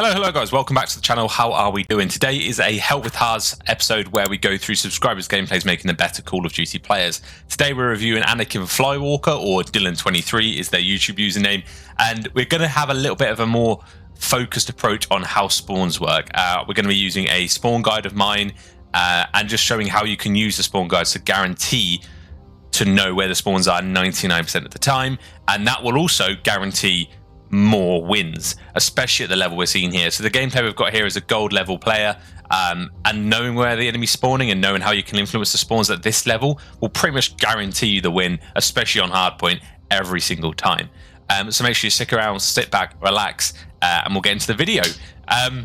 Hello guys, welcome back to the channel. How are we doing? Today is a Help with Harrz episode where we go through subscribers' gameplays making them better Call of Duty players. Today we're reviewing Anakin Flywalker, or Dylan23 is their YouTube username, and we're going to have a little bit of a more focused approach on how spawns work. We're going to be using a spawn guide of mine and just showing how you can use the spawn guides to guarantee to know where the spawns are 99% of the time, and that will also guarantee more wins, especially at the level we're seeing here. So the gameplay we've got here is a gold level player, and knowing where the enemy's spawning and knowing how you can influence the spawns at this level will pretty much guarantee you the win, especially on hardpoint, every single time. So make sure you stick around, sit back, relax, and we'll get into the video. We're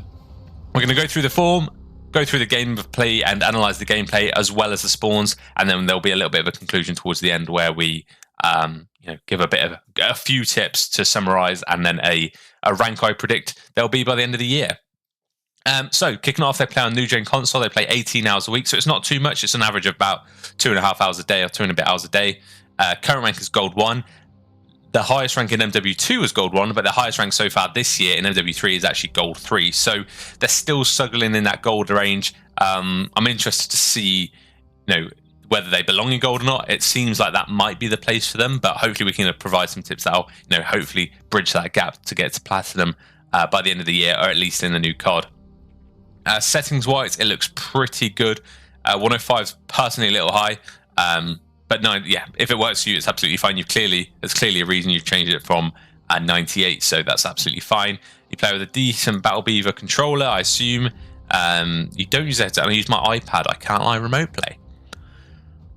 going to go through the form, go through the game of play and analyze the gameplay as well as the spawns, and then there'll be a little bit of a conclusion towards the end where we give a few tips to summarize, and then a rank I predict there'll be by the end of the year. So kicking off, they play on new gen console. They play 18 hours a week, so it's not too much. It's an average of about 2.5 hours a day, or 2 and a bit hours a day. Current rank is gold 1. The highest rank in MW2 was gold 1, but the highest rank so far this year in MW3 is actually gold 3. So they're still struggling in that gold range. I'm interested to see, whether they belong in gold or not. It seems like that might be the place for them, but hopefully we can provide some tips that'll, hopefully bridge that gap to get to platinum by the end of the year, or at least in the new COD. Settings wise, it looks pretty good. 105 is personally a little high, but no, yeah, if it works for you, it's absolutely fine. There's clearly a reason you've changed it from 98, so that's absolutely fine. You play with a decent Battle Beaver controller, I assume. You don't use it. I use my iPad. I can't remote play.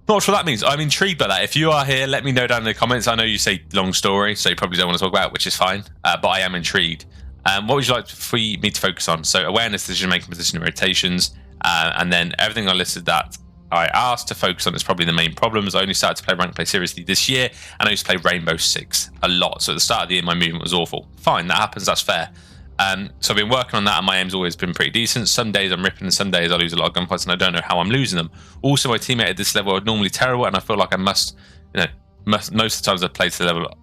Not sure what that means. I'm intrigued by that. If you are here, let me know down in the comments. I know you say long story, so you probably don't want to talk about it, which is fine, but I am intrigued. What would you like for me to focus on? So awareness, decision-making, position, and rotations, and then everything I listed that I asked to focus on is probably the main problems. I only started to play ranked play seriously this year, and I used to play Rainbow Six a lot. So at the start of the year, my movement was awful. Fine, that happens, that's fair. So I've been working on that, and my aim's always been pretty decent. Some days I'm ripping, and some days I lose a lot of gunfights, and I don't know how I'm losing them. Also, my teammate at this level are normally terrible, and I feel like I must, most of the times I've played to the level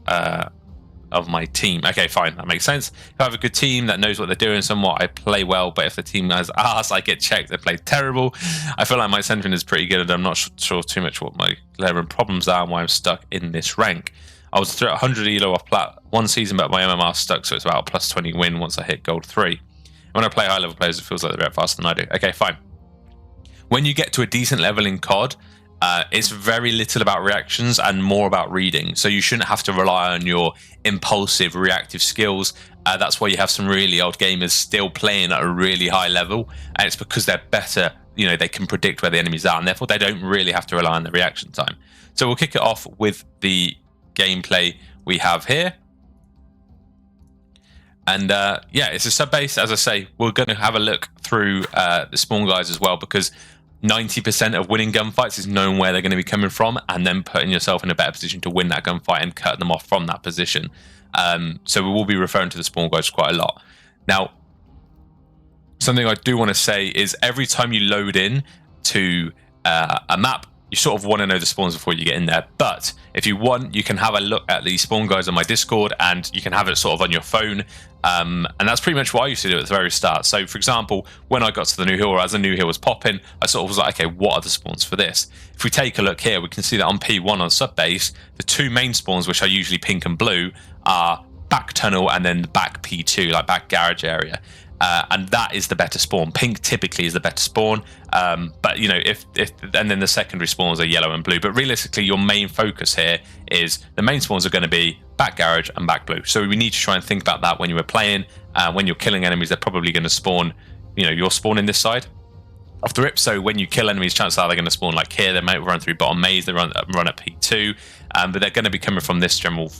of my team. Okay, fine, that makes sense. If I have a good team that knows what they're doing somewhat, I play well, but if the team has arse, I get checked, they play terrible. I feel like my sentiment is pretty good, and I'm not sure too much what my level and problems are and why I'm stuck in this rank. I was through 100 elo off plat one season, but my MMR stuck, so it's about a plus 20 win once I hit gold 3. And when I play high level players, it feels like they're a bit faster than I do. Okay, fine. When you get to a decent level in COD, it's very little about reactions and more about reading. So you shouldn't have to rely on your impulsive reactive skills. That's why you have some really old gamers still playing at a really high level, and it's because they're better. They can predict where the enemies are, and therefore they don't really have to rely on the reaction time. So we'll kick it off with the gameplay we have here, and yeah, it's a sub base. As I say, we're going to have a look through the spawn guys as well, because 90% of winning gunfights is knowing where they're going to be coming from and then putting yourself in a better position to win that gunfight and cut them off from that position. So we will be referring to the spawn guys quite a lot. Now, something I do want to say is every time you load in to a map, you sort of want to know the spawns before you get in there. But if you want, you can have a look at the spawn guides on my Discord, and you can have it sort of on your phone. And that's pretty much what I used to do at the very start. So for example, when I got to the new hill, or as the new hill was popping, I sort of was like, okay, what are the spawns for this? If we take a look here, we can see that on P1 on Sub Base, the two main spawns, which are usually pink and blue, are back tunnel and then the back P2, like back garage area. And that is the better spawn. Pink typically is the better spawn, but and then the secondary spawns are yellow and blue. But realistically, your main focus here is the main spawns are going to be back garage and back blue. So we need to try and think about that when you were playing. When you're killing enemies, they're probably going to spawn. You're spawning this side off the rip. So when you kill enemies, chances are they're going to spawn like here. They might run through bottom maze. They run at P2, but they're going to be coming from this general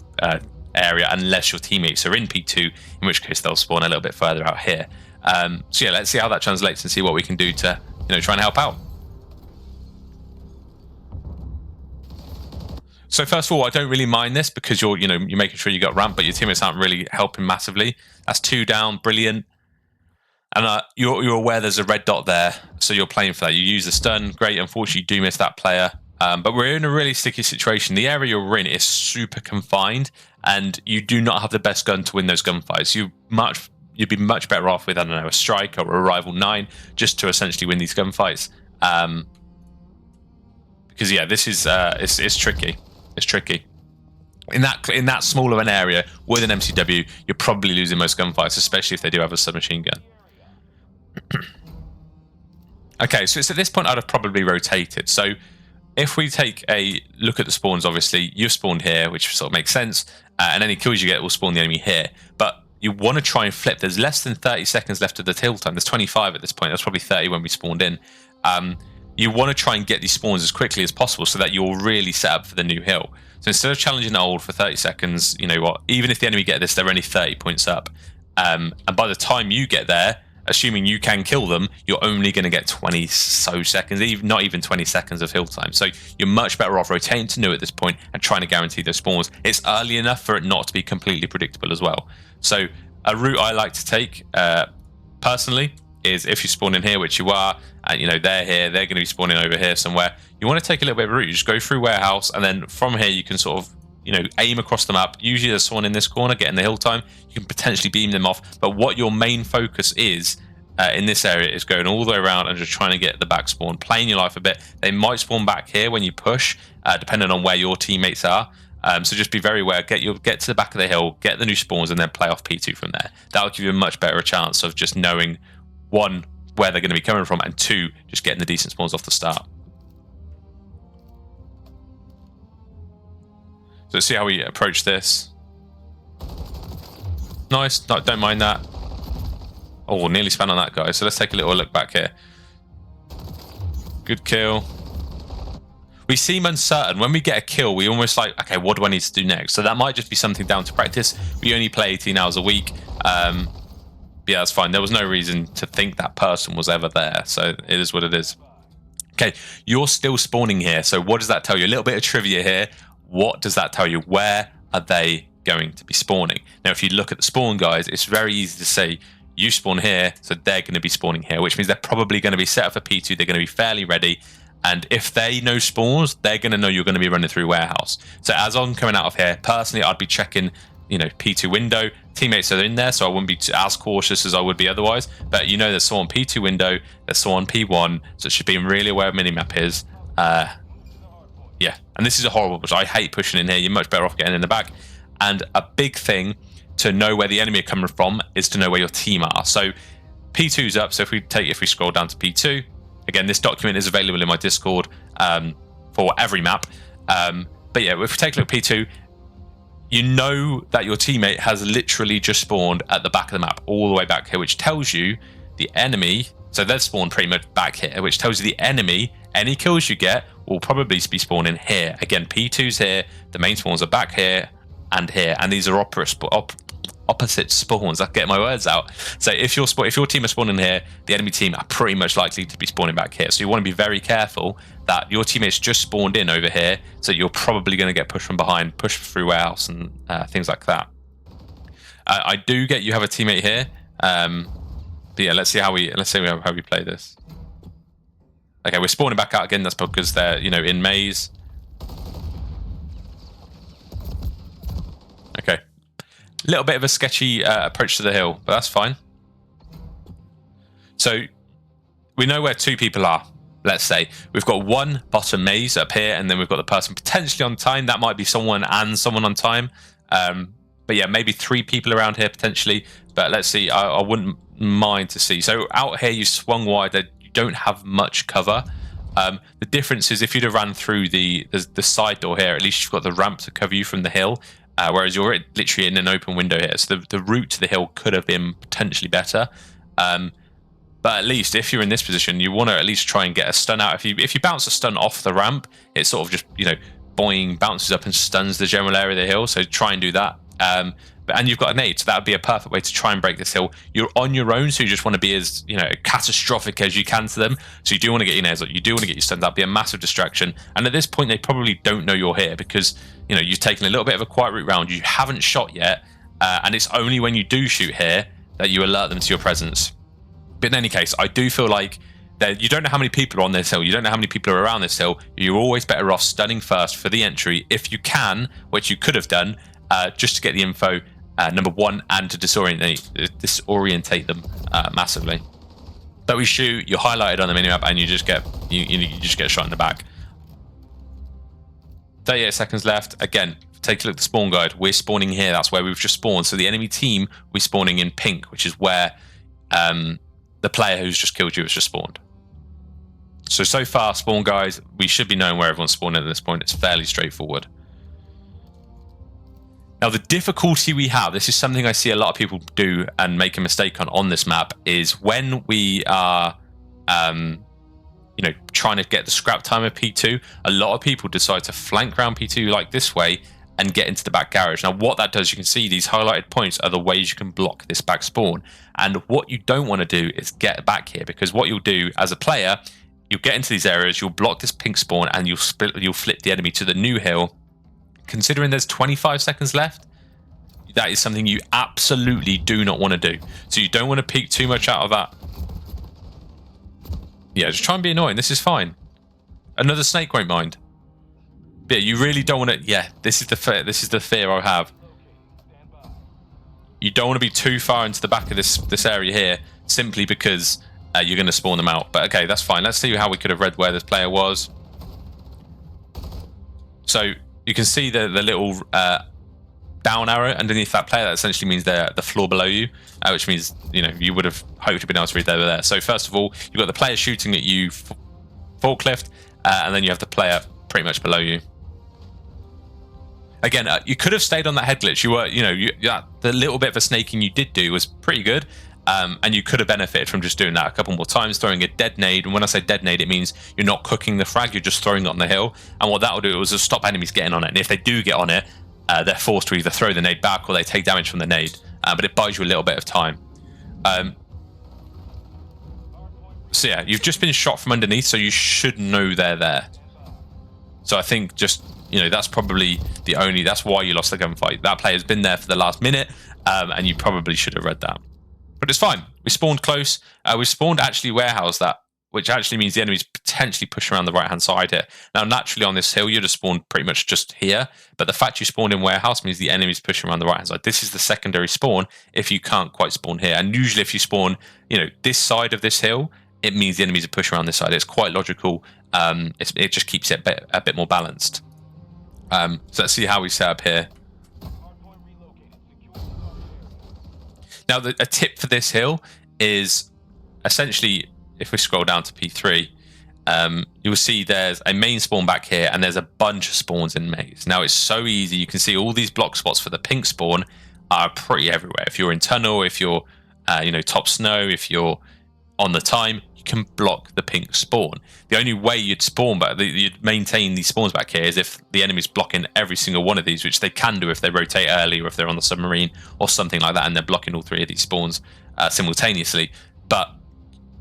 area unless your teammates are in P2, in which case they'll spawn a little bit further out here. So yeah, let's see how that translates and see what we can do to try and help out. So first of all, I don't really mind this because you're making sure you got ramp, but your teammates aren't really helping massively. That's 2 down, brilliant. And you're aware there's a red dot there, so you're playing for that. You use the stun, great. Unfortunately, you do miss that player. But we're in a really sticky situation. The area you're in is super confined, and you do not have the best gun to win those gunfights. You much you'd be much better off with, I don't know, a striker or a rival 9 just to essentially win these gunfights. Because yeah, this is it's tricky. It's tricky. In that small of an area with an MCW, you're probably losing most gunfights, especially if they do have a submachine gun. Okay, so it's at this point I'd have probably rotated. So if we take a look at the spawns, obviously you've spawned here, which sort of makes sense, and any kills you get will spawn the enemy here. But you want to try and flip. There's less than 30 seconds left of the kill time. There's 25 at this point. That's probably 30 when we spawned in. You want to try and get these spawns as quickly as possible so that you're really set up for the new hill. So instead of challenging old for 30 seconds, you know what, even if the enemy get this, they're only 30 points up. And by the time you get there, assuming you can kill them, you're only going to get 20 so seconds, not even 20 seconds of hill time. So you're much better off rotating to new at this point and trying to guarantee those spawns. It's early enough for it not to be completely predictable as well. So a route I like to take personally is if you spawn in here, which you are, and you know they're here, they're going to be spawning over here somewhere. You want to take a little bit of a route. You just go through warehouse, and then from here you can sort of, you know, aim across the map. Usually there's someone in this corner getting the hill time. You can potentially beam them off, but what your main focus is in this area is going all the way around and just trying to get the back spawn, playing your life a bit. They might spawn back here when you push, depending on where your teammates are. So just be very aware. Get to the back of the hill, get the new spawns, and then play off P2 from there. That'll give you a much better chance of just knowing, one, where they're going to be coming from, and two, just getting the decent spawns off the start. So let's see how we approach this. Nice, no, don't mind that. Oh, nearly spun on that guy. So let's take a little look back here. Good kill. We seem uncertain. When we get a kill, we almost like, okay, what do I need to do next? So that might just be something down to practice. We only play 18 hours a week. Yeah, that's fine. There was no reason to think that person was ever there. So it is what it is. Okay, you're still spawning here. So what does that tell you? A little bit of trivia here. What does that tell you? Where are they going to be spawning? Now, if you look at the spawn guys, it's very easy to say you spawn here, so they're going to be spawning here, which means they're probably going to be set up for P2. They're going to be fairly ready. And if they know spawns, they're going to know you're going to be running through warehouse. So as I'm coming out of here, personally, I'd be checking, you know, P2 window. Teammates are in there, so I wouldn't be as cautious as I would be otherwise. But you know, there's someone P2 window, there's someone P1, so it should be really aware of minimap is. Yeah, and this is a horrible push. I hate pushing in here. You're much better off getting in the back. And a big thing to know where the enemy are coming from is to know where your team are. So P2's up. So if we scroll down to P2, again, this document is available in my Discord for every map. But yeah, if we take a look at P2, you know that your teammate has literally just spawned at the back of the map, all the way back here, which tells you the enemy, so they've spawned pretty much back here, which tells you the enemy, any kills you get will probably be spawning here. Again, P2's here, the main spawns are back here, and these are opposite spawns. I get my words out. So if your team is spawning here, the enemy team are pretty much likely to be spawning back here. So you want to be very careful that your teammates just spawned in over here, so you're probably going to get pushed from behind, pushed through warehouse, and things like that. I do get you have a teammate here, but yeah, let's see how we play this. Okay, we're spawning back out again. That's because they're, you know, in maze. Okay. A little bit of a sketchy approach to the hill, but that's fine. So we know where two people are. Let's say we've got one bottom maze up here, and then we've got the person potentially on time. That might be someone and someone on time. But yeah, maybe three people around here potentially. But let's see. I wouldn't mind to see. So out here, you swung wide. You don't have much cover. The difference is if you'd have ran through the side door here, at least you've got the ramp to cover you from the hill. Whereas you're literally in an open window here, so the route to the hill could have been potentially better. But at least if you're in this position, you want to at least try and get a stun out. If you bounce a stun off the ramp, it sort of just, you know, boing, bounces up and stuns the general area of the hill. So try and do that. And you've got a nade, so that would be a perfect way to try and break this hill. You're on your own, so you just want to be as, you know, catastrophic as you can to them. So you do want to get your nades up, you do want to get your stuns. That'd be a massive distraction. And at this point, they probably don't know you're here because, you know, you've taken a little bit of a quiet route round. You haven't shot yet, and it's only when you do shoot here that you alert them to your presence. But in any case, I do feel like that you don't know how many people are on this hill. You don't know how many people are around this hill. You're always better off stunning first for the entry if you can, which you could have done, just to get the info number one, and to disorientate them massively. That we shoot, you're highlighted on the minimap, and you just get shot in the back. 38 seconds left. Again, take a look at the spawn guide. We're spawning here. That's where we've just spawned. So the enemy team, we're spawning in pink, which is where the player who's just killed you has just spawned. So far, spawn guys, we should be knowing where everyone's spawning at this point. It's fairly straightforward. Now, the difficulty we have, this is something I see a lot of people do and make a mistake on this map, is when we are, trying to get the scrap time of P2, a lot of people decide to flank around P2 like this way and get into the back garage. Now, what that does, you can see these highlighted points are the ways you can block this back spawn. And what you don't want to do is get back here, because what you'll do as a player, you'll get into these areas, you'll block this pink spawn, and you'll flip the enemy to the new hill. Considering there's 25 seconds left, that is something you absolutely do not want to do. So you don't want to peek too much out of that. Yeah, just try and be annoying. This is fine. Another snake won't mind. But yeah, you really don't want to. Yeah, this is the fear I have. You don't want to be too far into the back of this area here, simply because you're going to spawn them out. But okay, that's fine. Let's see how we could have read where this player was. So you can see the little down arrow underneath that player. That essentially means they're the floor below you, which means you would have hoped to be able to read they were there. So first of all, you've got the player shooting at you forklift, and then you have the player pretty much below you. Again, you could have stayed on that head glitch. You were, the little bit of a snaking you did do was pretty good. And you could have benefited from just doing that a couple more times, throwing a dead nade. And when I say dead nade, it means you're not cooking the frag, you're just throwing it on the hill. And what that will do is just stop enemies getting on it. And if they do get on it, they're forced to either throw the nade back or they take damage from the nade. But it buys you a little bit of time. So yeah, you've just been shot from underneath, so you should know they're there. So I think just, that's probably that's why you lost the gunfight. That player's been there for the last minute, and you probably should have read that. But it's fine. We spawned close. We spawned actually warehouse that, which actually means the enemies potentially push around the right-hand side here. Now, naturally on this hill, you'd have spawned pretty much just here. But the fact you spawned in warehouse means the enemies push around the right-hand side. This is the secondary spawn if you can't quite spawn here. And usually if you spawn, this side of this hill, it means the enemies are push around this side. It's quite logical. It just keeps it a bit more balanced. So let's see how we set up here. Now, a tip for this hill is essentially, if we scroll down to P3, you'll see there's a main spawn back here, and there's a bunch of spawns in maze. Now, it's so easy. You can see all these block spots for the pink spawn are pretty everywhere. If you're in tunnel, if you're, top snow, if you're on the time, you can block the pink spawn. The only way you'd spawn back, you'd maintain these spawns back here, is if the enemy's blocking every single one of these, which they can do if they rotate early or if they're on the submarine or something like that, and they're blocking all three of these spawns simultaneously. But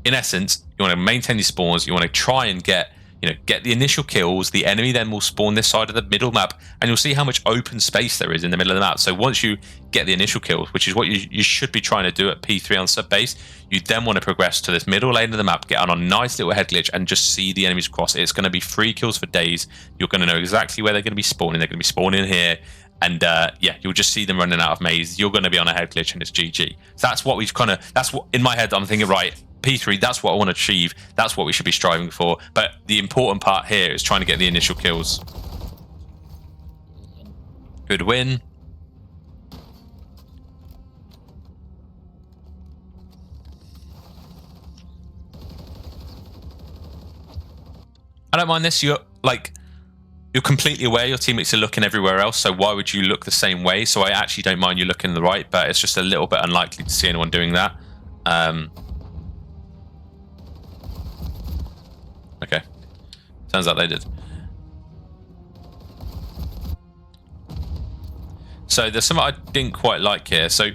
in essence, you want to maintain these spawns. You want to try and get the initial kills. The enemy then will spawn this side of the middle map, and you'll see how much open space there is in the middle of the map. So once you get the initial kills, which is what you should be trying to do at P3 on Sub Base, you then want to progress to this middle lane of the map, get on a nice little head glitch, and just see the enemies across. It's going to be free kills for days. You're going to know exactly where they're going to be spawning. They're going to be spawning here. And you'll just see them running out of maze. You're going to be on a head glitch, and it's GG. So that's what that's what in my head I'm thinking, right, P3, that's what I want to achieve. That's what we should be striving for. But the important part here is trying to get the initial kills. Good win. I don't mind this. You're completely aware your teammates are looking everywhere else, so why would you look the same way? So I actually don't mind you looking to the right, but it's just a little bit unlikely to see anyone doing that. Okay. Turns out they did. So there's something I didn't quite like here. So, okay,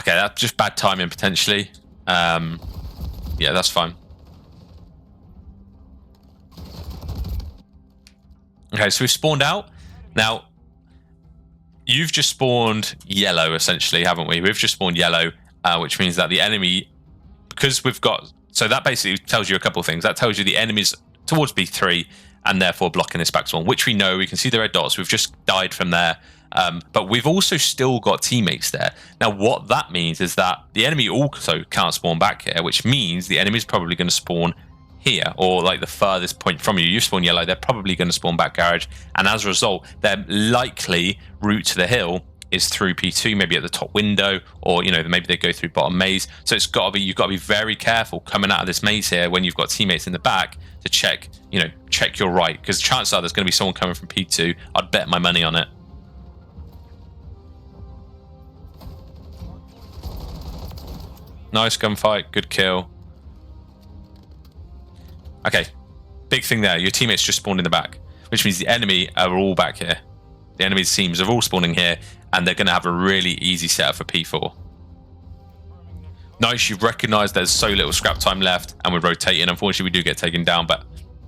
that's just bad timing potentially. Yeah, that's fine. Okay, so we've spawned out. Now, you've just spawned yellow, essentially, haven't we? We've just spawned yellow, which means that the enemy, because we've got... So that basically tells you a couple of things. That tells you the enemy's towards B3 and therefore blocking this back spawn, which we know. We can see the red dots. We've just died from there. But we've also still got teammates there. Now, what that means is that the enemy also can't spawn back here, which means the enemy is probably going to spawn here, or like the furthest point from you. You spawn yellow, they're probably going to spawn back garage, and as a result, their likely route to the hill is through P2, maybe at the top window, or maybe they go through bottom maze. So you've got to be very careful coming out of this maze here when you've got teammates in the back to check your right, because chances are there's going to be someone coming from P2. I'd bet my money on it. Nice gunfight, good kill. Okay, big thing there. Your teammates just spawned in the back, which means the enemy are all back here. The enemy's teams are all spawning here, and they're going to have a really easy setup for P4. Nice, you've recognised there's so little scrap time left, and we're rotating. Unfortunately, we do get taken down, but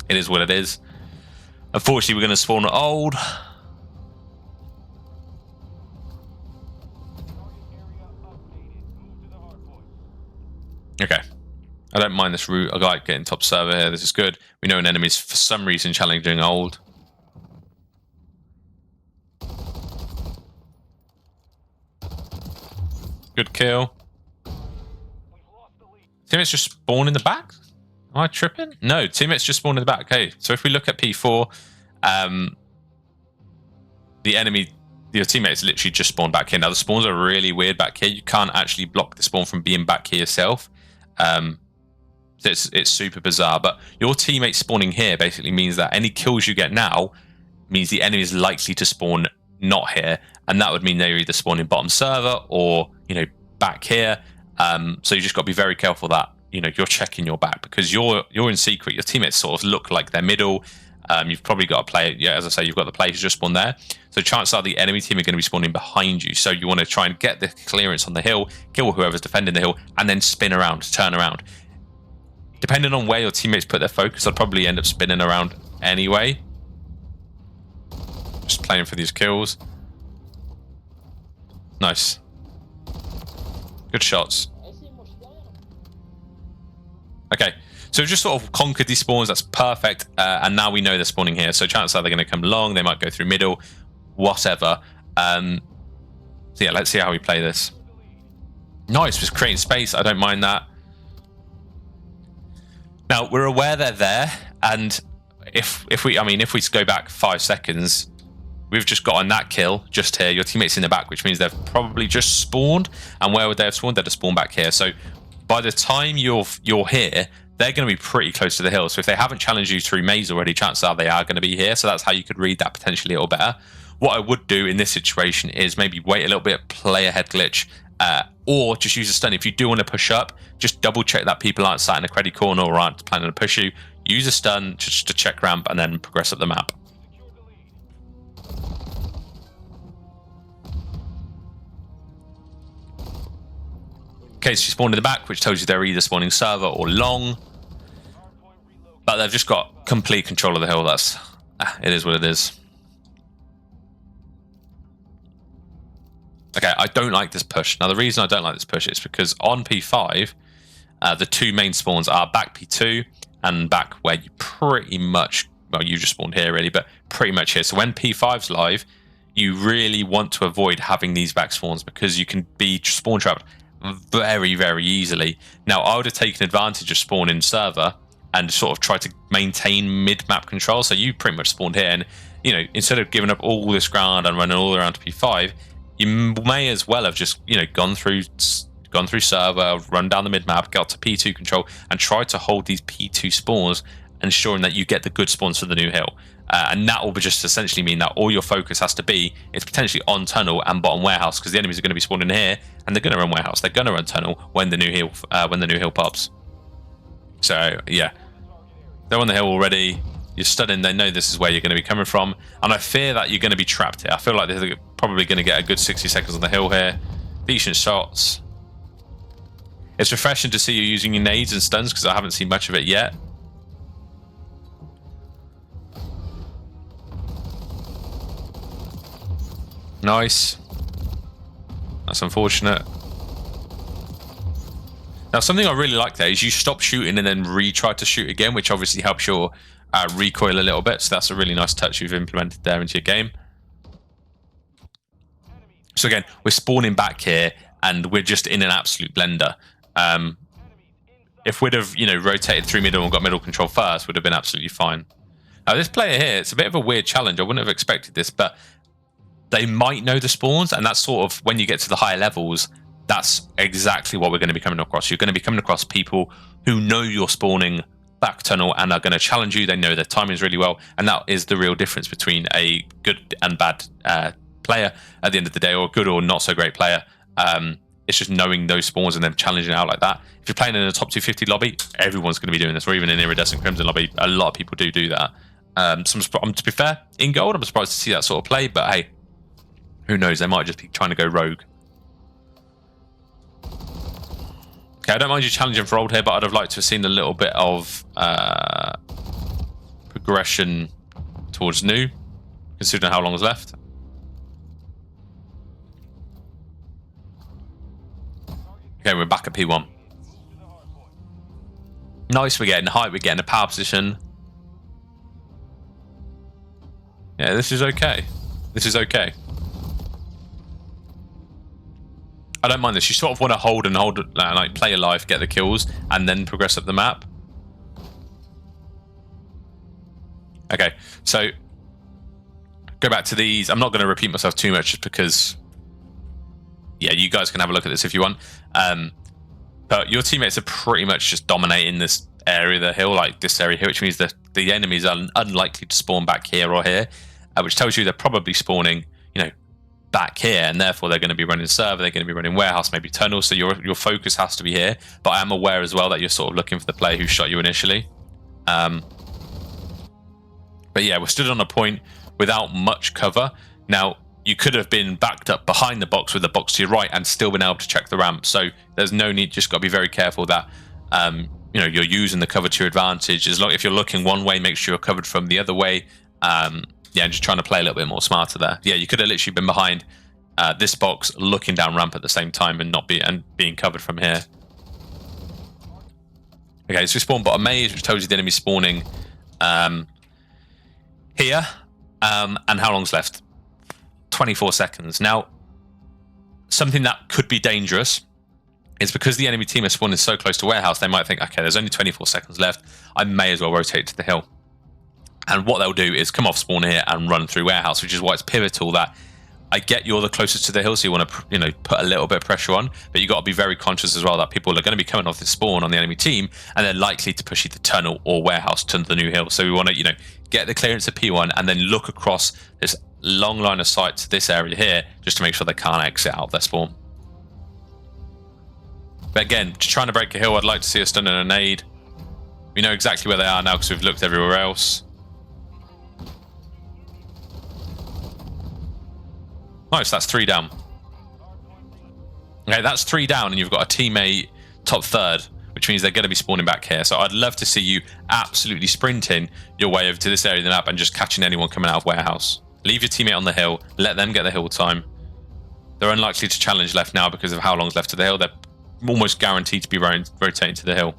it is what it is. Unfortunately, we're going to spawn at old. Okay. I don't mind this route. I like getting top server here. This is good. We know an enemy's for some reason challenging old. Good kill. Teammates just spawn in the back? Am I tripping? No, teammates just spawn in the back. Okay, so if we look at P4, the enemy, your teammates literally just spawned back here. Now the spawns are really weird back here. You can't actually block the spawn from being back here yourself. So it's super bizarre, but your teammate spawning here basically means that any kills you get now means the enemy is likely to spawn not here, and that would mean they're either spawning bottom server or back here. So you just got to be very careful that you're checking your back, because you're in secret. Your teammates sort of look like they're middle. You've probably got a player. Yeah, as I say, you've got the players just spawned there. So chances are the enemy team are going to be spawning behind you. So you want to try and get the clearance on the hill, kill whoever's defending the hill, and then spin around, turn around. Depending on where your teammates put their focus, I'd probably end up spinning around anyway. Just playing for these kills. Nice. Good shots. Okay, so we've just sort of conquered these spawns. That's perfect. And now we know they're spawning here. So chances are they're going to come long. They might go through middle, whatever. So yeah, let's see how we play this. Nice, just creating space. I don't mind that. Now, we're aware they're there, and if we go back 5 seconds, we've just gotten that kill just here. Your teammate's in the back, which means they've probably just spawned, and where would they have spawned? They'd have spawned back here. So by the time you're here, they're going to be pretty close to the hill. So if they haven't challenged you through maze already, chances are they are going to be here. So that's how you could read that potentially a little better. What I would do in this situation is maybe wait a little bit, play a head glitch, or just use a stun. If you do want to push up, just double check that people aren't sat in a credit corner or aren't planning to push you. Use a stun just to check ramp and then progress up the map. Okay, so she spawned in the back, which tells you they're either spawning server or long. But they've just got complete control of the hill. It is what it is. Okay, I don't like this push. Now, the reason I don't like this push is because on P5, the two main spawns are back P2 and back where you pretty much, well, you just spawned here really, but pretty much here. So when P5's live, you really want to avoid having these back spawns because you can be spawn trapped very, very easily. Now, I would have taken advantage of spawning server and sort of try to maintain mid-map control. So you pretty much spawned here, and instead of giving up all this ground and running all around to P5, you may as well have just gone through server, run down the mid-map, got to P2 control, and try to hold these P2 spawns, ensuring that you get the good spawns for the new hill. And that will just essentially mean that all your focus has to be is potentially on tunnel and bottom warehouse, because the enemies are going to be spawning here and they're going to run warehouse. They're going to run tunnel when the new hill pops. So yeah, they're on the hill already. You're stunning. They know this is where you're going to be coming from, and I fear that you're going to be trapped here. I feel like they're probably going to get a good 60 seconds on the hill here. Decent shots. It's refreshing to see you using your nades and stuns because I haven't seen much of it yet. Nice. That's unfortunate. Now, something I really like there is you stop shooting and then retry to shoot again, which obviously helps your recoil a little bit. So that's a really nice touch you've implemented there into your game. So again, we're spawning back here, and we're just in an absolute blender. If we'd have, rotated through middle and got middle control first, would have been absolutely fine. Now this player here, it's a bit of a weird challenge. I wouldn't have expected this, but they might know the spawns, and that's sort of when you get to the higher levels, that's exactly what we're going to be coming across. You're going to be coming across people who know you're spawning back tunnel and are going to challenge you. They know their timings really well, and that is the real difference between a good and bad player at the end of the day, or a good or not so great player. It's just knowing those spawns and then challenging it out like that. If you're playing in a top 250 lobby, everyone's going to be doing this, or even in Iridescent Crimson lobby, a lot of people do that. To be fair, in gold, I'm surprised to see that sort of play, but hey, who knows? They might just be trying to go rogue. Okay, I don't mind you challenging for old here, but I'd have liked to have seen a little bit of progression towards new, considering how long is left. Okay, we're back at P1. Nice, we're getting height, we're getting a power position. Yeah, this is okay. This is okay. I don't mind this. You sort of want to hold, like play your life, get the kills, and then progress up the map. Okay, so go back to these. I'm not going to repeat myself too much just because, yeah, you guys can have a look at this if you want. But your teammates are pretty much just dominating this area of the hill, like this area here, which means that the enemies are unlikely to spawn back here or here, which tells you they're probably spawning, back here, and therefore they're going to be running server, they're going to be running warehouse, maybe tunnel. So your focus has to be here. But I am aware as well that you're sort of looking for the player who shot you initially. But yeah, we're stood on a point without much cover. Now, you could have been backed up behind the box with the box to your right and still been able to check the ramp. So there's no need, just got to be very careful that you're using the cover to your advantage. As long if you're looking one way, make sure you're covered from the other way. Yeah, just trying to play a little bit more smarter there. Yeah, you could have literally been behind this box, looking down ramp at the same time, and being covered from here. Okay, so we spawn bottom maze, which tells you the enemy spawning here, and how long's left? 24 seconds. Now, something that could be dangerous is because the enemy team is spawning so close to warehouse, they might think, okay, there's only 24 seconds left. I may as well rotate to the hill. And what they'll do is come off spawn here and run through warehouse, which is why it's pivotal that I get you're the closest to the hill, so you want to put a little bit of pressure on, but you got to be very conscious as well that people are going to be coming off this spawn on the enemy team, and they're likely to push either tunnel or warehouse to the new hill. So we want to get the clearance of P1 and then look across this long line of sight to this area here, just to make sure they can't exit out of their spawn. But again, just trying to break a hill, I'd like to see a stun and a nade. We know exactly where they are now because we've looked everywhere else. Nice, that's 3 down. Okay, that's 3 down, and you've got a teammate top third, which means they're going to be spawning back here. So I'd love to see you absolutely sprinting your way over to this area of the map and just catching anyone coming out of warehouse. Leave your teammate on the hill, let them get the hill time. They're unlikely to challenge left now because of how long's left to the hill. They're almost guaranteed to be rotating to the hill.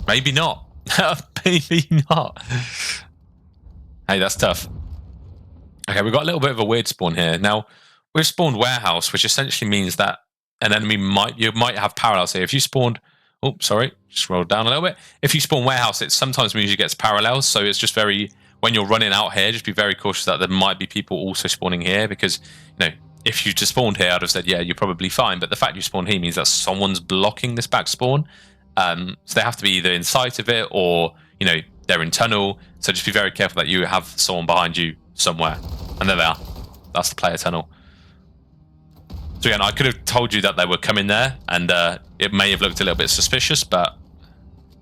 Maybe not. Maybe not. Hey, that's tough. Okay, we've got a little bit of a weird spawn here. Now, we've spawned warehouse, which essentially means that an enemy might have parallels here. If you spawned, oh, sorry, scroll down a little bit. If you spawn warehouse, it sometimes means you get parallels. So it's just when you're running out here, just be very cautious that there might be people also spawning here, because if you just spawned here, I'd have said, yeah, you're probably fine. But the fact you spawned here means that someone's blocking this back spawn. So they have to be either in sight of it or, they're in tunnel. So just be very careful that you have someone behind you somewhere. And there they are. That's the player tunnel. So again, I could have told you that they were coming there, and it may have looked a little bit suspicious, but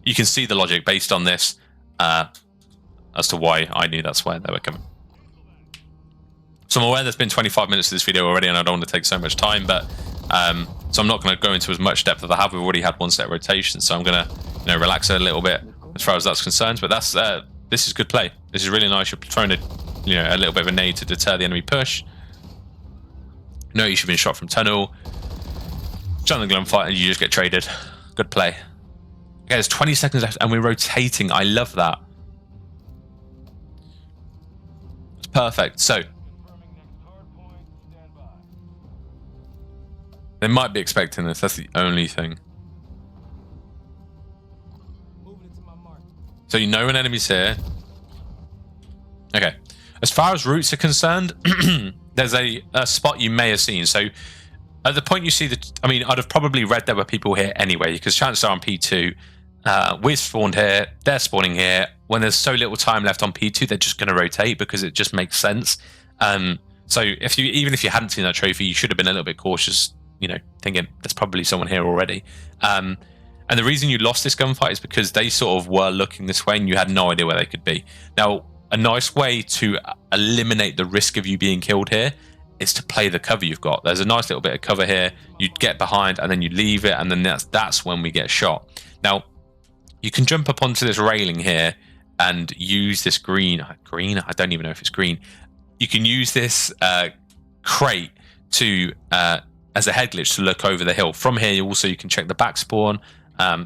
you can see the logic based on this as to why I knew that's where they were coming. So I'm aware there's been 25 minutes of this video already, and I don't want to take so much time, but so I'm not going to go into as much depth as I have. We've already had one set of rotations, so I'm going to relax it a little bit as far as that's concerned. But this is good play. This is really nice. You're throwing a little bit of a nade to deter the enemy push. No, you should have been shot from tunnel. Jungle gunfight, and you just get traded. Good play. Okay, there's 20 seconds left, and we're rotating. I love that. Perfect. So they might be expecting this. That's the only thing. So you know an enemy's here. Okay. As far as routes are concerned, there's a spot you may have seen. So at the point you see I'd have probably read there were people here anyway, because chances are on P2, we've spawned here, they're spawning here. When there's so little time left on P2, they're just going to rotate because it just makes sense. So even if you hadn't seen that trophy, you should have been a little bit cautious, thinking there's probably someone here already. And the reason you lost this gunfight is because they sort of were looking this way and you had no idea where they could be. Now, a nice way to eliminate the risk of you being killed here is to play the cover you've got. There's a nice little bit of cover here. You get behind and then you leave it, and then that's when we get shot. Now, you can jump up onto this railing here and use this green. I don't even know if it's green. You can use this crate to as a head glitch to look over the hill. From here, you can check the back spawn.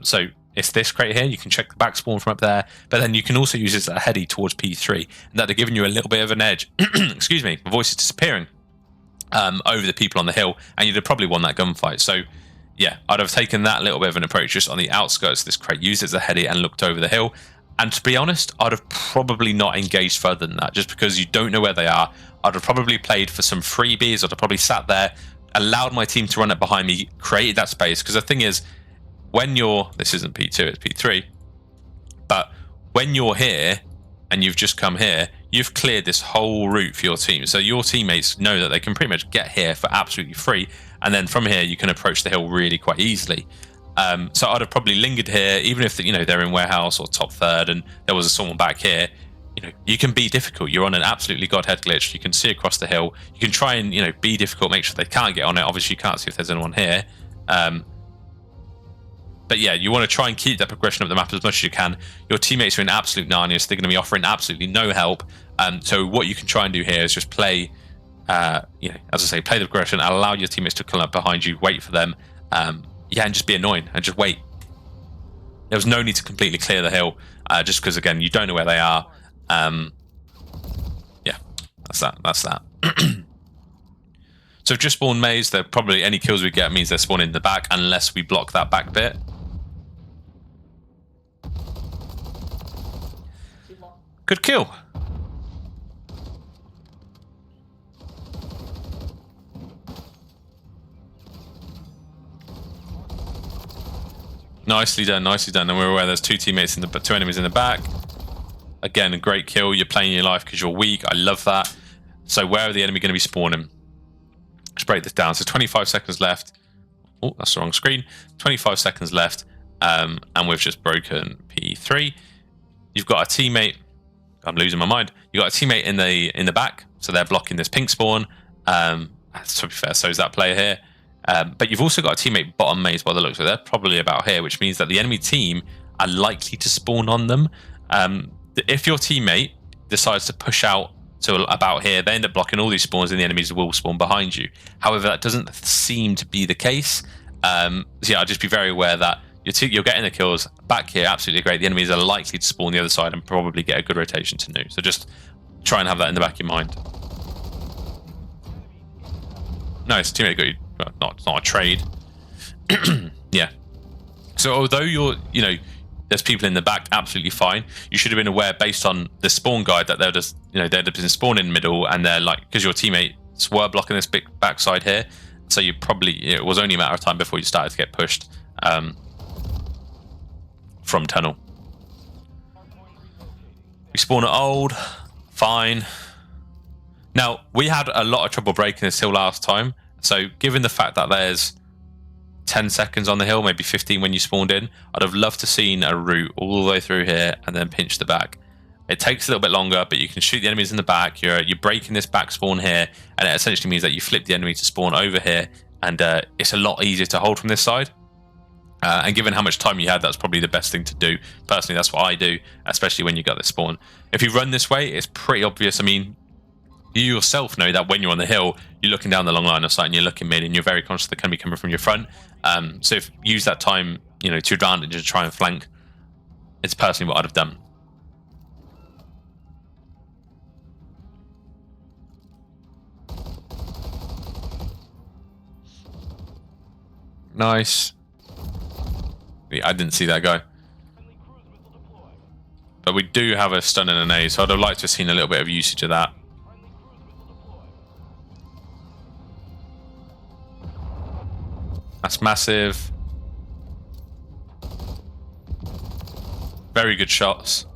So it's this crate here. You can check the back spawn from up there, but then you can also use it as a heady towards P3, and that are giving you a little bit of an edge. Excuse me, my voice is disappearing. Over the people on the hill, and you'd have probably won that gunfight. So yeah, I'd have taken that little bit of an approach just on the outskirts of this crate, used it as a heady and looked over the hill. And to be honest, I'd have probably not engaged further than that, just because you don't know where they are. I'd have probably played for some freebies. I'd have probably sat there, allowed my team to run it behind me, created that space. Because the thing is, this isn't P2, it's P3, but when you're here and you've just come here, you've cleared this whole route for your team. So your teammates know that they can pretty much get here for absolutely free. And then from here, you can approach the hill really quite easily. So I'd have probably lingered here, even if they're in warehouse or top third and there was someone back here. You can be difficult. You're on an absolutely godhead glitch. You can see across the hill. You can try and be difficult, make sure they can't get on it. Obviously, you can't see if there's anyone here. But yeah, you want to try and keep that progression up the map as much as you can. Your teammates are in absolute narnia, so they're going to be offering absolutely no help. So what you can try and do here is just play, as I say, play the progression, allow your teammates to come up behind you, wait for them, and just be annoying and just wait. There was no need to completely clear the hill, just because again you don't know where they are. Yeah, that's that. So just spawn maze. They're probably any kills we get means they're spawning in the back, unless we block that back bit. Good kill. Nicely done, nicely done. And we're aware there's two enemies in the back. Again, a great kill. You're playing your life because you're weak. I love that. So where are the enemy going to be spawning? Let's break this down. So 25 seconds left. Oh, that's the wrong screen. 25 seconds left. And we've just broken P3. You've got a teammate. I'm losing my mind. You've got a teammate in the back. So they're blocking this pink spawn. To be fair, so is that player here. But you've also got a teammate bottom maze by the looks of it. They're probably about here, which means that the enemy team are likely to spawn on them. If your teammate decides to push out to about here, they end up blocking all these spawns and the enemies will spawn behind you. However, that doesn't seem to be the case. So yeah, I'll just be very aware that you're getting the kills back here, absolutely great. The enemies are likely to spawn the other side and probably get a good rotation to new. So just try and have that in the back of your mind. Nice, teammate got you. Well, it's not a trade. Yeah. So although there's people in the back, absolutely fine. You should have been aware, based on the spawn guide, that they're just, they'd have been spawned in the middle, and they're like, because your teammates were blocking this big backside here, so you probably, it was only a matter of time before you started to get pushed from tunnel. We spawn at old, fine. Now, we had a lot of trouble breaking this hill last time, so given the fact that there's 10 seconds on the hill, maybe 15 when you spawned in, I'd have loved to seen a route all the way through here and then pinch the back. It takes a little bit longer, but you can shoot the enemies in the back. You're breaking this back spawn here, and it essentially means that you flip the enemy to spawn over here, and it's a lot easier to hold from this side. And given how much time you had, that's probably the best thing to do. Personally, that's what I do, especially when you got this spawn. If you run this way, it's pretty obvious. I mean, you yourself know that when you're on the hill, you're looking down the long line of sight and you're looking mid, and you're very conscious they're going to be coming from your front. So if you use that time, to advantage to try and flank, it's personally what I'd have done. Nice. Yeah, I didn't see that guy. But we do have a stun and an A, so I'd have liked to have seen a little bit of usage of that. That's massive. Very good shots.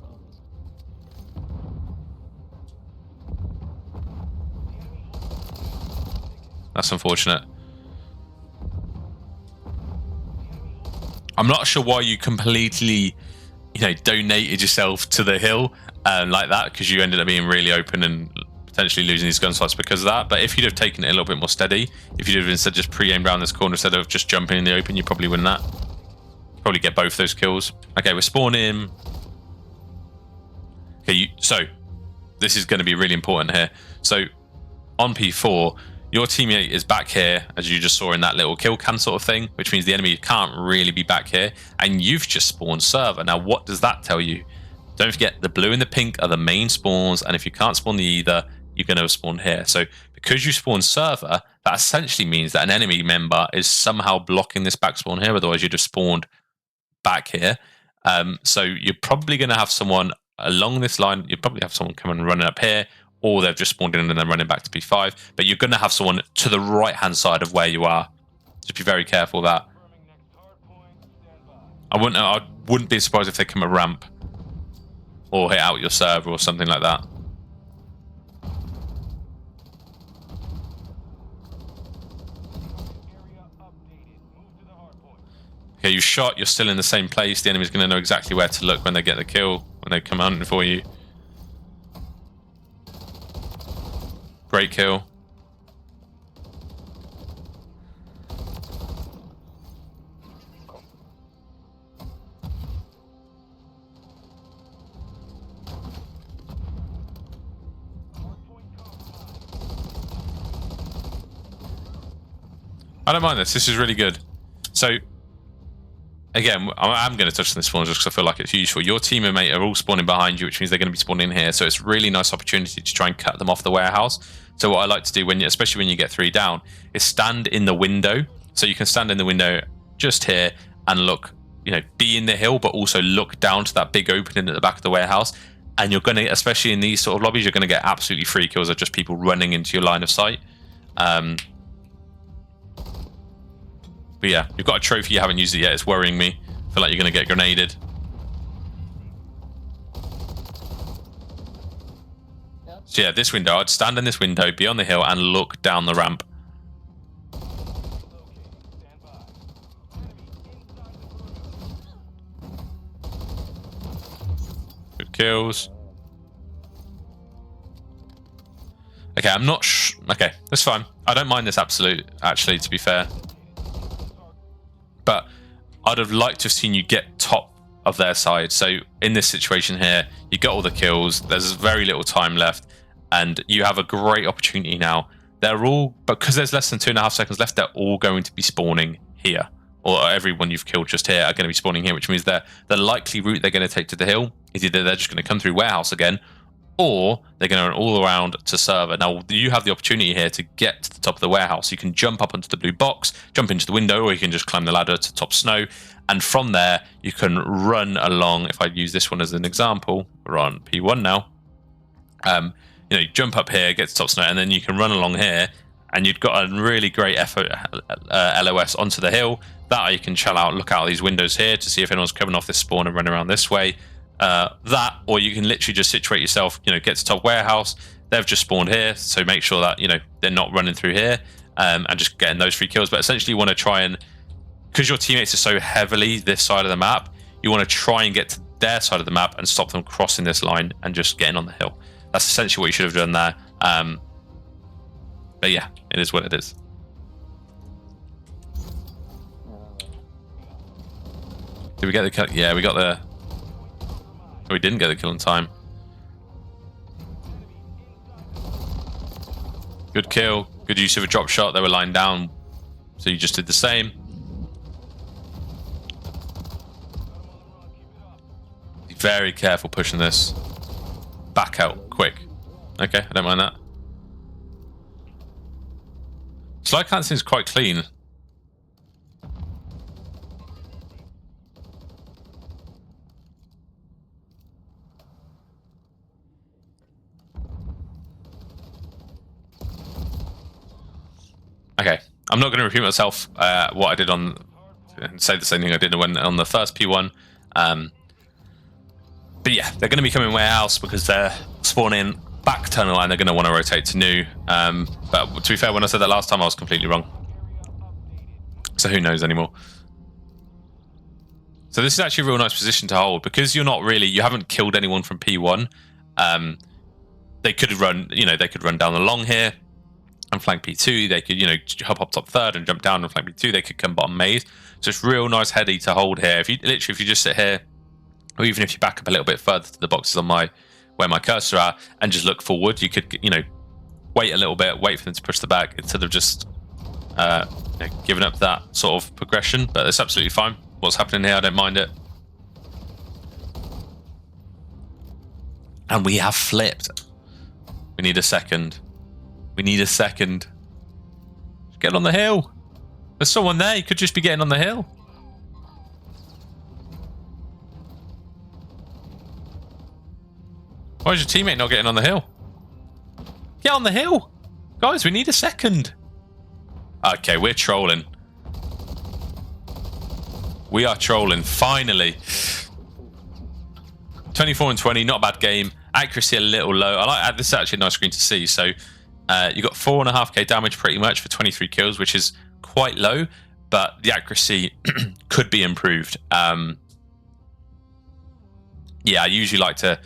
That's unfortunate. I'm not sure why you completely, donated yourself to the hill like that, because you ended up being really open and potentially losing these gun slots because of that. But if you'd have taken it a little bit more steady, if you'd have instead just pre-aimed around this corner instead of just jumping in the open, you probably win that. Probably get both those kills. Okay, we're spawning. Okay, so this is going to be really important here. So on P4, your teammate is back here, as you just saw in that little kill cam sort of thing, which means the enemy can't really be back here, and you've just spawned server. Now, what does that tell you? Don't forget, the blue and the pink are the main spawns, and if you can't spawn the either, you're going to have spawned here. So because you spawn server, that essentially means that an enemy member is somehow blocking this back spawn here, otherwise you'd have spawned back here. So you're probably going to have someone along this line, you'd probably have someone coming running up here, or they've just spawned in and then running back to P5. But you're going to have someone to the right-hand side of where you are. Just be very careful of that. I wouldn't be surprised if they come a ramp or hit out your server or something like that. Okay, you shot, you're still in the same place. The enemy's going to know exactly where to look when they get the kill, when they come hunting for you. Great kill. I don't mind this. This is really good. So, again, I'm going to touch on this spawn just because I feel like it's useful. Your team and mate are all spawning behind you, which means they're going to be spawning in here. So it's a really nice opportunity to try and cut them off the warehouse. So what I like to do, especially when you get 3 down, is stand in the window. So you can stand in the window just here and look, be in the hill, but also look down to that big opening at the back of the warehouse. And you're going to, especially in these sort of lobbies, you're going to get absolutely free kills of just people running into your line of sight. But yeah, you've got a trophy, you haven't used it yet. It's worrying me. I feel like you're going to get grenaded. So yeah, this window, I'd stand in this window, be on the hill, and look down the ramp. Good kills. Okay, I'm not okay, that's fine. I don't mind this actually, to be fair. But I'd have liked to have seen you get top of their side. So in this situation here, you got all the kills. There's very little time left, and you have a great opportunity now. They're all, because there's less than 2.5 seconds left, they're all going to be spawning here, or everyone you've killed just here are going to be spawning here, which means the likely route they're going to take to the hill is either they're just going to come through warehouse again, or they're going to run all around to server. Now, you have the opportunity here to get to the top of the warehouse. You can jump up onto the blue box, jump into the window, or you can just climb the ladder to top snow. And from there, you can run along. If I use this one as an example, we're on P1 now. You jump up here, get to top snow, and then you can run along here, and you've got a really great LOS onto the hill. That you can chill out, look out these windows here to see if anyone's coming off this spawn and run around this way. That, or you can literally just situate yourself, get to top warehouse. They've just spawned here, so make sure that they're not running through here, and just getting those 3 kills. But essentially, you want to try and, because your teammates are so heavily this side of the map, you want to try and get to their side of the map and stop them crossing this line and just getting on the hill. That's essentially what you should have done there. But yeah, it is what it is. Did we get the kill? Yeah, we got the. We didn't get the kill in time. Good kill. Good use of a drop shot. They were lying down, so you just did the same. Be very careful pushing this. Back out quick. Okay, I don't mind that. Slide count seems quite clean. Okay, I'm not going to repeat myself. What I did say the same thing I did on the first P1. But yeah, they're going to be coming warehouse because they're spawning back tunnel and they're going to want to rotate to new. But to be fair, when I said that last time, I was completely wrong. So who knows anymore. So this is actually a real nice position to hold because you haven't killed anyone from P1. They could run, they could run down the long here and flank P2. They could, hop up top third and jump down and flank P2. They could come bottom maze. So it's real nice heady to hold here. If you just sit here, or even if you back up a little bit further to the boxes on where my cursor are and just look forward, you could, wait a little bit, wait for them to push the back instead of just giving up that sort of progression. But it's absolutely fine. What's happening here, I don't mind it. And we have flipped. We need a second. We need a second. Get on the hill. There's someone there. You could just be getting on the hill. Why is your teammate not getting on the hill? Get on the hill. Guys, we need a second. Okay, we're trolling. We are trolling, finally. 24 and 20, not a bad game. Accuracy a little low. This is actually a nice screen to see. So you got 4.5k damage pretty much for 23 kills, which is quite low, but the accuracy could be improved. Yeah, I usually like to...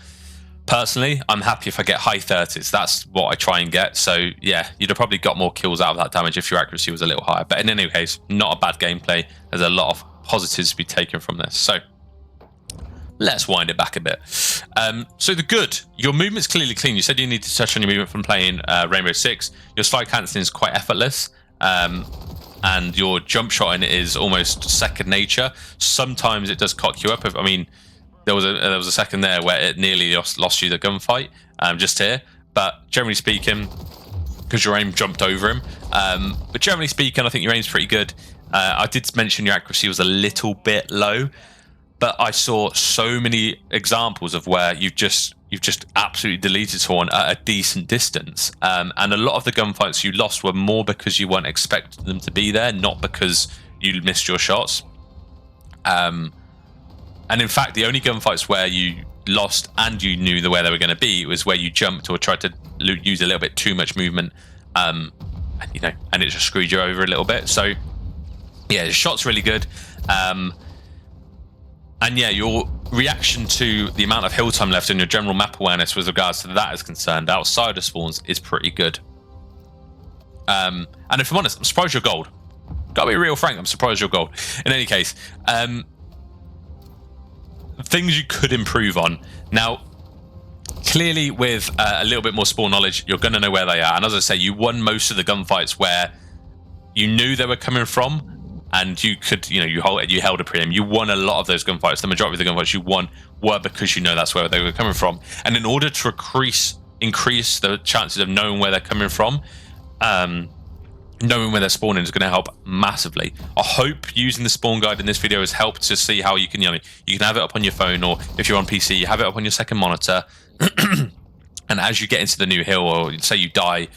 Personally, I'm happy if I get high 30s. That's what I try and get. So yeah, you'd have probably got more kills out of that damage if your accuracy was a little higher. But in any case, not a bad gameplay. There's a lot of positives to be taken from this. So let's wind it back a bit. So the good, your movement's clearly clean. You said you need to touch on your movement from playing Rainbow Six. Your slide cancelling is quite effortless. And your jump shot in it is almost second nature. Sometimes it does cock you up. I mean, there was a second there where it nearly lost you the gunfight, just here. But generally speaking, because your aim jumped over him. But generally speaking, I think your aim's pretty good. I did mention your accuracy was a little bit low, but I saw so many examples of where you've just absolutely deleted someone at a decent distance. And a lot of the gunfights you lost were more because you weren't expecting them to be there, not because you missed your shots. And in fact, the only gunfights where you lost and you knew where they were going to be was where you jumped or tried to use a little bit too much movement, and it just screwed you over a little bit. So yeah, the shot's really good. And yeah, your reaction to the amount of hill time left and your general map awareness with regards to that is concerned outside of spawns is pretty good. And if I'm honest, I'm surprised you're gold. Gotta be real frank, I'm surprised you're gold. In any case, things you could improve on. Now, clearly with a little bit more spawn knowledge, you're going to know where they are. And as I say, you won most of the gunfights where you knew they were coming from, and you could, you held a preem. You won a lot of those gunfights. The majority of the gunfights you won were because that's where they were coming from. And in order to increase the chances of knowing where they're coming from, knowing where they're spawning is going to help massively. I hope using the spawn guide in this video has helped to see how you can, you can have it up on your phone, or if you're on PC, you have it up on your second monitor. And as you get into the new hill, or say you die,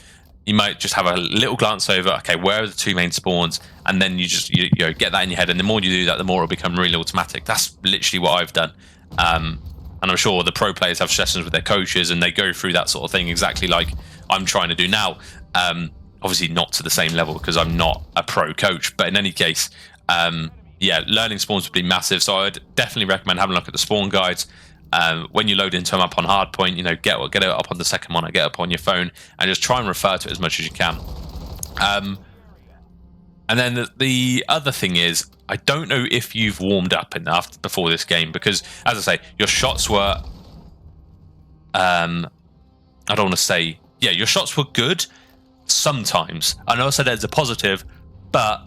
you might just have a little glance over, okay, where are the two main spawns? And then you just get that in your head. And the more you do that, the more it'll become really automatic. That's literally what I've done. And I'm sure the pro players have sessions with their coaches and they go through that sort of thing exactly like I'm trying to do now. Obviously not to the same level because I'm not a pro coach, but in any case, yeah, learning spawns would be massive. So I'd definitely recommend having a look at the spawn guides. When you load into a map on Hardpoint, get it up on the second monitor, get it up on your phone, and just try and refer to it as much as you can. And then the other thing is, I don't know if you've warmed up enough before this game, because as I say, your shots were, I don't want to say, yeah, your shots were good sometimes. I know I said there's a positive, but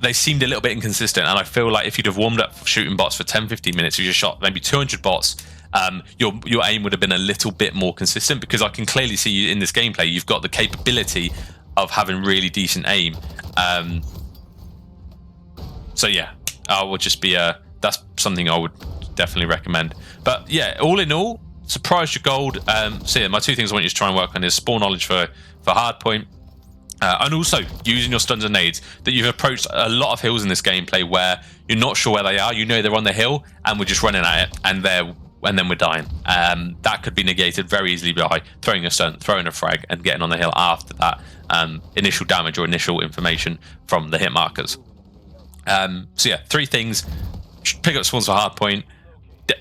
they seemed a little bit inconsistent. And I feel like if you'd have warmed up shooting bots for 10-15 minutes, if you shot maybe 200 bots, your aim would have been a little bit more consistent, because I can clearly see you in this gameplay, you've got the capability of having really decent aim. So yeah, I would just be that's something I would definitely recommend. But yeah, all in all, surprised your gold. So yeah, my two things I want you to try and work on is spawn knowledge for Hardpoint, And also using your stuns and nades, that you've approached a lot of hills in this gameplay where you're not sure where they are. You know they're on the hill and we're just running at it, and then we're dying. That could be negated very easily by throwing a stun, throwing a frag, and getting on the hill after that initial damage or initial information from the hit markers. So yeah, 3 things: pick up spawns for hardpoint.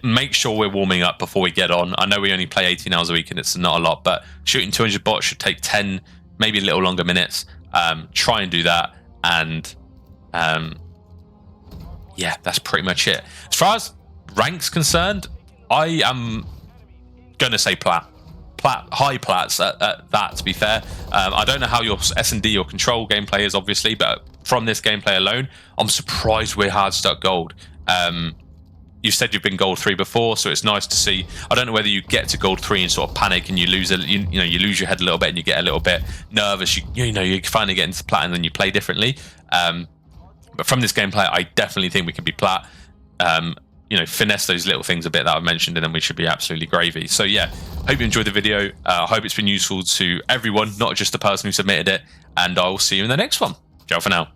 Make sure we're warming up before we get on. I know we only play 18 hours a week and it's not a lot, but shooting 200 bots should take 10, maybe a little longer minutes. Try and do that, and yeah, that's pretty much it. As far as rank's concerned, I am gonna say high plats at that, to be fair. I don't know how your S&D or control gameplay is, obviously, but from this gameplay alone, I'm surprised we're hard stuck gold. You said you've been gold 3 before, so it's nice to see. I don't know whether you get to gold 3 and sort of panic and you lose you lose your head a little bit and you get a little bit nervous. You finally get into plat and then you play differently. But from this gameplay, I definitely think we can be plat. Finesse those little things a bit that I've mentioned, and then we should be absolutely gravy. So yeah, hope you enjoyed the video. I hope it's been useful to everyone, not just the person who submitted it. And I will see you in the next one. Ciao for now.